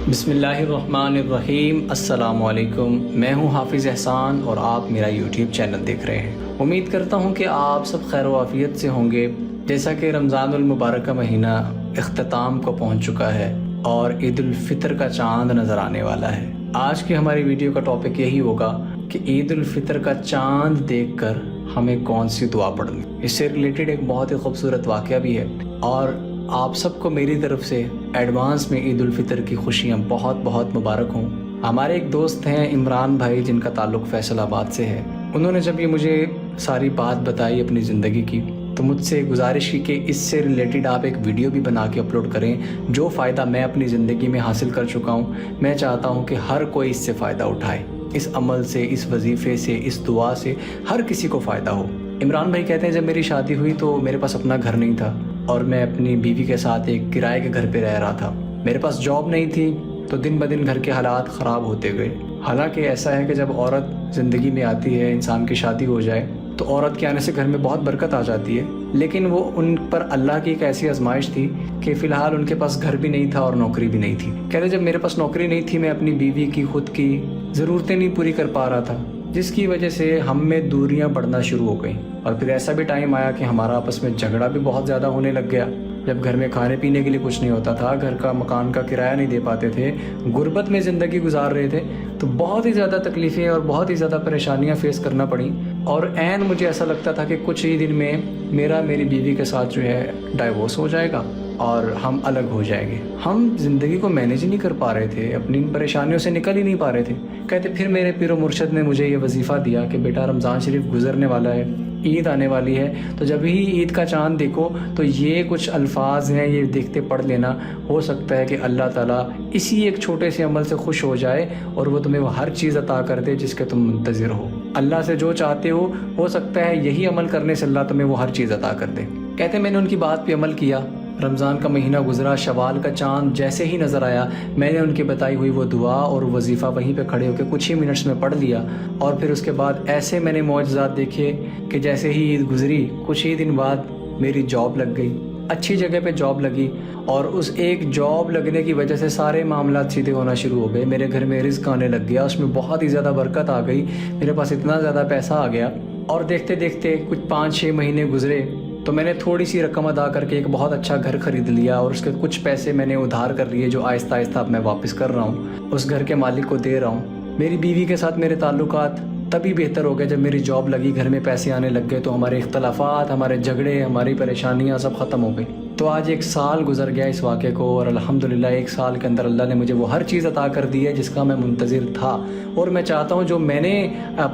بسم اللہ الرحمن الرحیم۔ السلام علیکم، میں ہوں حافظ احسان اور آپ میرا یوٹیوب چینل دیکھ رہے ہیں۔ امید کرتا ہوں کہ آپ سب خیر و عافیت سے ہوں گے۔ جیسا کہ رمضان المبارک کا مہینہ اختتام کو پہنچ چکا ہے اور عید الفطر کا چاند نظر آنے والا ہے۔ آج کی ہماری ویڈیو کا ٹاپک یہی ہوگا کہ عید الفطر کا چاند دیکھ کر ہمیں کون سی دعا پڑھنی۔ اس سے ریلیٹڈ ایک بہت ہی خوبصورت واقعہ بھی ہے اور آپ سب کو میری طرف سے ایڈوانس میں عید الفطر کی خوشیاں بہت بہت مبارک ہوں۔ ہمارے ایک دوست ہیں عمران بھائی، جن کا تعلق فیصل آباد سے ہے۔ انہوں نے جب یہ مجھے ساری بات بتائی اپنی زندگی کی تو مجھ سے گزارش کی کہ اس سے ریلیٹڈ آپ ایک ویڈیو بھی بنا کے اپلوڈ کریں۔ جو فائدہ میں اپنی زندگی میں حاصل کر چکا ہوں، میں چاہتا ہوں کہ ہر کوئی اس سے فائدہ اٹھائے، اس عمل سے، اس وظیفے سے، اس دعا سے ہر کسی کو فائدہ ہو۔ عمران بھائی کہتے ہیں جب میری شادی ہوئی تو میرے پاس اپنا گھر نہیں تھا اور میں اپنی بیوی کے ساتھ ایک کرائے کے گھر پہ رہ رہا تھا۔ میرے پاس جاب نہیں تھی تو دن بدن گھر کے حالات خراب ہوتے گئے۔ حالانکہ ایسا ہے کہ جب عورت زندگی میں آتی ہے، انسان کی شادی ہو جائے تو عورت کے آنے سے گھر میں بہت برکت آ جاتی ہے، لیکن وہ ان پر اللہ کی ایک ایسی آزمائش تھی کہ فی الحال ان کے پاس گھر بھی نہیں تھا اور نوکری بھی نہیں تھی۔ کہتے جب میرے پاس نوکری نہیں تھی، میں اپنی بیوی کی خود کی ضرورتیں نہیں پوری کر پا رہا تھا، جس کی وجہ سے ہم میں دوریاں بڑھنا شروع ہو گئیں۔ اور پھر ایسا بھی ٹائم آیا کہ ہمارا آپس میں جھگڑا بھی بہت زیادہ ہونے لگ گیا، جب گھر میں کھانے پینے کے لیے کچھ نہیں ہوتا تھا، گھر کا مکان کا کرایہ نہیں دے پاتے تھے، غربت میں زندگی گزار رہے تھے، تو بہت ہی زیادہ تکلیفیں اور بہت ہی زیادہ پریشانیاں فیس کرنا پڑیں۔ اور عین مجھے ایسا لگتا تھا کہ کچھ ہی دن میں میری بیوی کے ساتھ جو ہے ڈائیورس ہو جائے گا اور ہم الگ ہو جائیں گے۔ ہم زندگی کو مینیج ہی نہیں کر پا رہے تھے، اپنی پریشانیوں سے نکل ہی نہیں پا رہے تھے۔ کہتے پھر میرے پیر و مرشد نے مجھے یہ وظیفہ دیا کہ بیٹا رمضان شریف گزرنے والا ہے، عید آنے والی ہے، تو جب ہی عید کا چاند دیکھو تو یہ کچھ الفاظ ہیں، یہ دیکھتے پڑھ لینا۔ ہو سکتا ہے کہ اللہ تعالیٰ اسی ایک چھوٹے سے عمل سے خوش ہو جائے اور وہ تمہیں وہ ہر چیز عطا کر دے جس کے تم منتظر ہو۔ اللہ سے جو چاہتے ہو سکتا ہے یہی عمل کرنے سے اللہ تمہیں وہ ہر چیز عطا کر دے۔ کہتے میں نے ان کی بات پہ عمل کیا۔ رمضان کا مہینہ گزرا، شوال کا چاند جیسے ہی نظر آیا، میں نے ان کی بتائی ہوئی وہ دعا اور وظیفہ وہیں پہ کھڑے ہو کے کچھ ہی منٹس میں پڑھ لیا۔ اور پھر اس کے بعد ایسے میں نے معجزات دیکھے کہ جیسے ہی عید گزری کچھ ہی دن بعد میری جاب لگ گئی، اچھی جگہ پہ جاب لگی، اور اس ایک جاب لگنے کی وجہ سے سارے معاملات سیدھے ہونا شروع ہو گئے۔ میرے گھر میں رزق آنے لگ گیا، اس میں بہت ہی زیادہ برکت آ گئی، میرے پاس اتنا زیادہ پیسہ آ گیا۔ اور دیکھتے دیکھتے کچھ 5-6 مہینے گزرے تو میں نے تھوڑی سی رقم ادا کر کے ایک بہت اچھا گھر خرید لیا، اور اس کے کچھ پیسے میں نے ادھار کر لیے جو آہستہ آہستہ اب میں واپس کر رہا ہوں، اس گھر کے مالک کو دے رہا ہوں۔ میری بیوی کے ساتھ میرے تعلقات تبھی بہتر ہو گئے جب میری جاب لگی، گھر میں پیسے آنے لگ گئے، تو ہمارے اختلافات، ہمارے جھگڑے، ہماری پریشانیاں سب ختم ہو گئی۔ تو آج 1 سال گزر گیا اس واقعے کو، اور الحمدللہ 1 سال کے اندر اللہ نے مجھے وہ ہر چیز عطا کر دی ہے جس کا میں منتظر تھا، اور میں چاہتا ہوں جو میں نے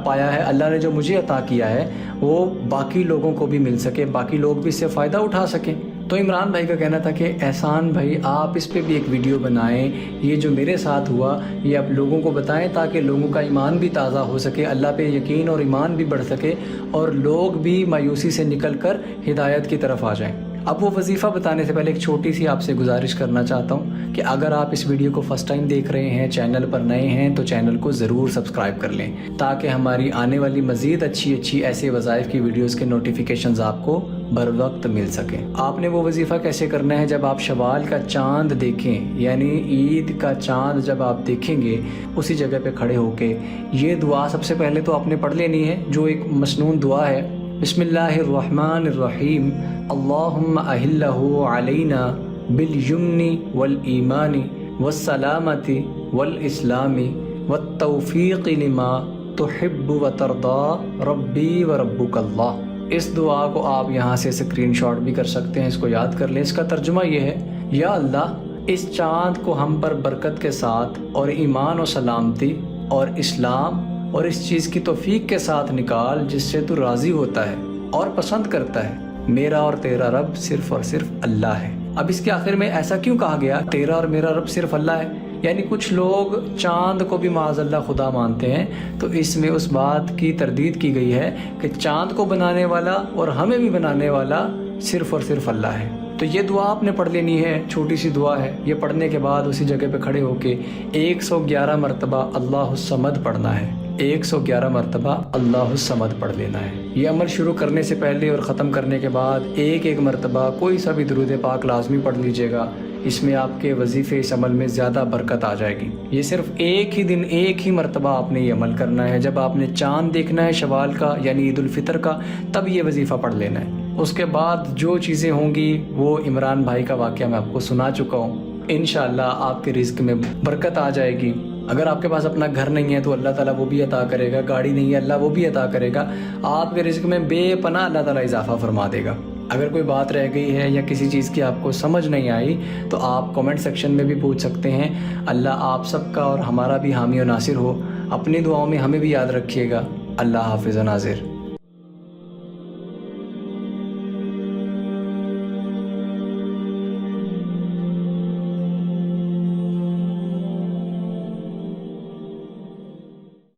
پایا ہے، اللہ نے جو مجھے عطا کیا ہے، وہ باقی لوگوں کو بھی مل سکے، باقی لوگ بھی اس سے فائدہ اٹھا سکیں۔ تو عمران بھائی کا کہنا تھا کہ احسان بھائی آپ اس پہ بھی ایک ویڈیو بنائیں، یہ جو میرے ساتھ ہوا یہ آپ لوگوں کو بتائیں تاکہ لوگوں کا ایمان بھی تازہ ہو سکے، اللہ پہ یقین اور ایمان بھی بڑھ سکے، اور لوگ بھی مایوسی سے نکل کر ہدایت کی طرف آ جائیں۔ اب وہ وظیفہ بتانے سے پہلے ایک چھوٹی سی آپ سے گزارش کرنا چاہتا ہوں کہ اگر آپ اس ویڈیو کو فرسٹ ٹائم دیکھ رہے ہیں، چینل پر نئے ہیں، تو چینل کو ضرور سبسکرائب کر لیں تاکہ ہماری آنے والی مزید اچھی ایسے وظائف کی ویڈیوز کے نوٹیفیکیشنز آپ کو بر وقت مل سکیں۔ آپ نے وہ وظیفہ کیسے کرنا ہے؟ جب آپ شوال کا چاند دیکھیں، یعنی عید کا چاند جب آپ دیکھیں گے، اسی جگہ پہ کھڑے ہو کے یہ دعا سب سے پہلے تو آپ نے پڑھ لینی ہے، جو ایک مسنون دعا ہے۔ بسم اللہ الرحمن الرحیم، اللہم اہلہ علینا بالیمن والایمان والسلامت والاسلام والتوفیق لما تحب وترضى ربی وربک اللہ۔ اس دعا کو آپ یہاں سے اسکرین شاٹ بھی کر سکتے ہیں، اس کو یاد کر لیں۔ اس کا ترجمہ یہ ہے، یا اللہ اس چاند کو ہم پر برکت کے ساتھ اور ایمان و سلامتی اور اسلام اور اس چیز کی توفیق کے ساتھ نکال جس سے تو راضی ہوتا ہے اور پسند کرتا ہے۔ میرا اور تیرا رب صرف اور صرف اللہ ہے۔ اب اس کے آخر میں ایسا کیوں کہا گیا تیرا اور میرا رب صرف اللہ ہے؟ یعنی کچھ لوگ چاند کو بھی معاذ اللہ خدا مانتے ہیں، تو اس میں اس بات کی تردید کی گئی ہے کہ چاند کو بنانے والا اور ہمیں بھی بنانے والا صرف اور صرف اللہ ہے۔ تو یہ دعا آپ نے پڑھ لینی ہے، چھوٹی سی دعا ہے۔ یہ پڑھنے کے بعد اسی جگہ پہ کھڑے ہو کے 111 مرتبہ اللہ الصمد پڑھنا ہے، 111 مرتبہ اللہ الصمد پڑھ لینا ہے۔ یہ عمل شروع کرنے سے پہلے اور ختم کرنے کے بعد ایک مرتبہ کوئی سا بھی درود پاک لازمی پڑھ لیجئے گا۔ اس میں آپ کے وظیفے اس عمل میں زیادہ برکت آ جائے گی۔ یہ صرف ایک ہی دن ایک ہی مرتبہ آپ نے یہ عمل کرنا ہے۔ جب آپ نے چاند دیکھنا ہے شوال کا یعنی عید الفطر کا، تب یہ وظیفہ پڑھ لینا ہے۔ اس کے بعد جو چیزیں ہوں گی وہ عمران بھائی کا واقعہ میں آپ کو سنا چکا ہوں۔ انشاءاللہ آپ کے رزق میں برکت آ جائے گی۔ اگر آپ کے پاس اپنا گھر نہیں ہے تو اللہ تعالیٰ وہ بھی عطا کرے گا، گاڑی نہیں ہے اللہ وہ بھی عطا کرے گا، آپ کے رزق میں بے پناہ اللہ تعالیٰ اضافہ فرما دے گا۔ اگر کوئی بات رہ گئی ہے یا کسی چیز کی آپ کو سمجھ نہیں آئی تو آپ کمنٹ سیکشن میں بھی پوچھ سکتے ہیں۔ اللہ آپ سب کا اور ہمارا بھی حامی و ناصر ہو۔ اپنی دعاؤں میں ہمیں بھی یاد رکھیے گا۔ اللہ حافظ و ناصر۔